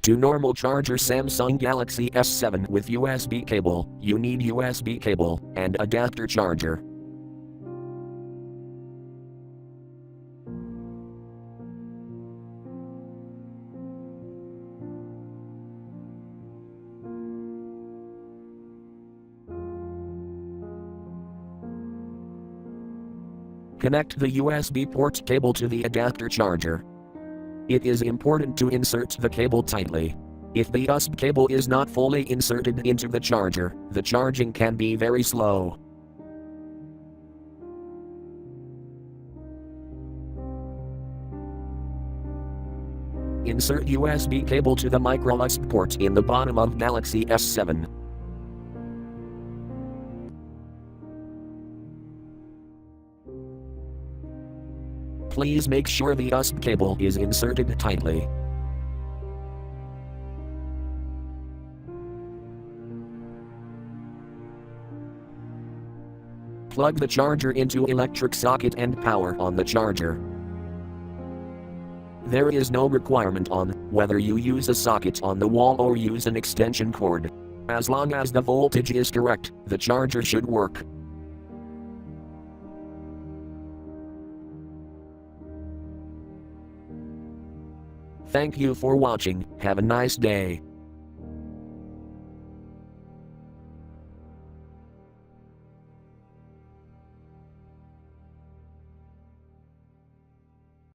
To normal charger Samsung Galaxy S7 with USB cable, you need USB cable and adapter charger. Connect the USB port cable to the adapter charger. It is important to insert the cable tightly. If the USB cable is not fully inserted into the charger, the charging can be very slow. Insert USB cable to the micromasch port in the bottom of Galaxy S7. Please make sure the USB cable is inserted tightly. Plug the charger into electric socket and power on the charger. There is no requirement on whether you use a socket on the wall or use an extension cord. As long as the voltage is correct, the charger should work. Thank you for watching. Have a nice day.